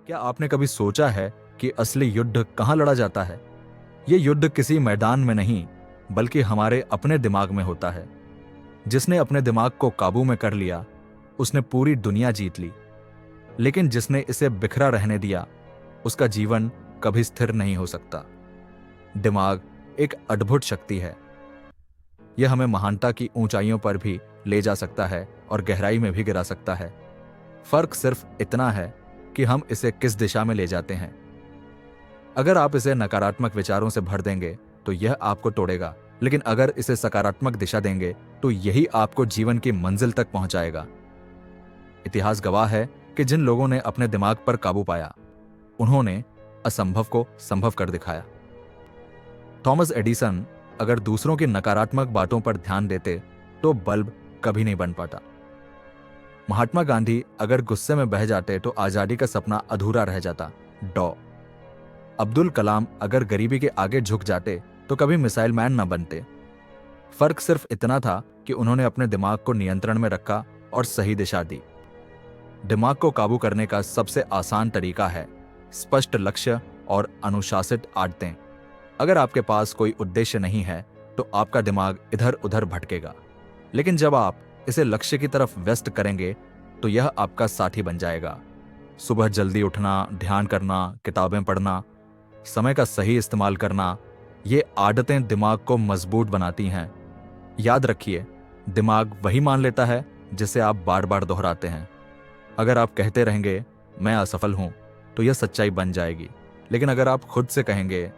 क्या आपने कभी सोचा है कि असली युद्ध कहाँ लड़ा जाता है? ये युद्ध किसी मैदान में नहीं, बल्कि हमारे अपने दिमाग में होता है। जिसने अपने दिमाग को काबू में कर लिया, उसने पूरी दुनिया जीत ली। लेकिन जिसने इसे बिखरा रहने दिया, उसका जीवन कभी स्थिर नहीं हो सकता। दिमाग एक अद्भुत शक्ति है। यह हमें महानता की ऊंचाइयों पर भी ले जा सकता है और गहराई में भी गिरा सकता है। फर्क सिर्फ इतना है कि हम इसे किस दिशा में ले जाते हैं। अगर आप इसे नकारात्मक विचारों से भर देंगे तो यह आपको तोड़ेगा, लेकिन अगर इसे सकारात्मक दिशा देंगे तो यही आपको जीवन की मंजिल तक पहुंचाएगा। इतिहास गवाह है कि जिन लोगों ने अपने दिमाग पर काबू पाया, उन्होंने असंभव को संभव कर दिखाया। थॉमस एडिसन अगर दूसरों की नकारात्मक बातों पर ध्यान देते तो बल्ब कभी नहीं बन पाता। महात्मा गांधी अगर गुस्से में बह जाते तो आजादी का सपना अधूरा रह जाता। डॉ अब्दुल कलाम अगर गरीबी के आगे झुक जाते तो कभी मिसाइल मैन न बनते। फर्क सिर्फ इतना था कि उन्होंने अपने दिमाग को नियंत्रण में रखा और सही दिशा दी। दिमाग को काबू करने का सबसे आसान तरीका है स्पष्ट लक्ष्य और अनुशासित आदतें। अगर आपके पास कोई उद्देश्य नहीं है तो आपका दिमाग इधर उधर भटकेगा, लेकिन जब आप इसे लक्ष्य की तरफ व्यस्त करेंगे तो यह आपका साथी बन जाएगा। सुबह जल्दी उठना, ध्यान करना, किताबें पढ़ना, समय का सही इस्तेमाल करना, ये आदतें दिमाग को मजबूत बनाती हैं। याद रखिए, दिमाग वही मान लेता है जिसे आप बार बार दोहराते हैं। अगर आप कहते रहेंगे मैं असफल हूं, तो यह सच्चाई बन जाएगी। लेकिन अगर आप खुद से कहेंगे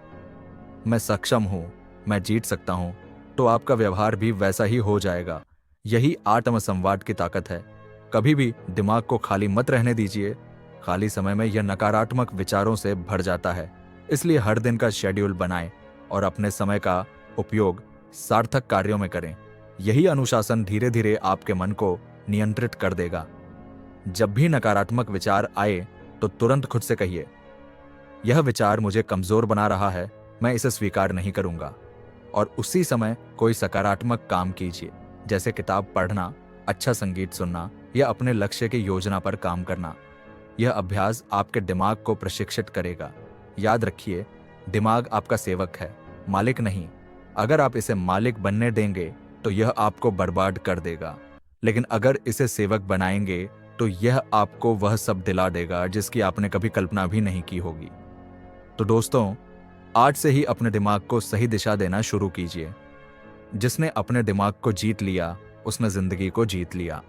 मैं सक्षम हूं, मैं जीत सकता हूं, तो आपका व्यवहार भी वैसा ही हो जाएगा। यही आत्मसंवाद की ताकत है। कभी भी दिमाग को खाली मत रहने दीजिए। खाली समय में यह नकारात्मक विचारों से भर जाता है। इसलिए हर दिन का शेड्यूल बनाएं और अपने समय का उपयोग सार्थक कार्यों में करें। यही अनुशासन धीरे धीरे आपके मन को नियंत्रित कर देगा। जब भी नकारात्मक विचार आए तो तुरंत खुद से कहिए, यह विचार मुझे कमजोर बना रहा है, मैं इसे स्वीकार नहीं करूंगा। और उसी समय कोई सकारात्मक काम कीजिए, जैसे किताब पढ़ना, अच्छा संगीत सुनना या अपने लक्ष्य की योजना पर काम करना। यह अभ्यास आपके दिमाग को प्रशिक्षित करेगा। याद रखिए, दिमाग आपका सेवक है, मालिक नहीं। अगर आप इसे मालिक बनने देंगे तो यह आपको बर्बाद कर देगा, लेकिन अगर इसे सेवक बनाएंगे तो यह आपको वह सब दिला देगा जिसकी आपने कभी कल्पना भी नहीं की होगी। तो दोस्तों, आज से ही अपने दिमाग को सही दिशा देना शुरू कीजिए। जिसने अपने दिमाग को जीत लिया, उसने जिंदगी को जीत लिया।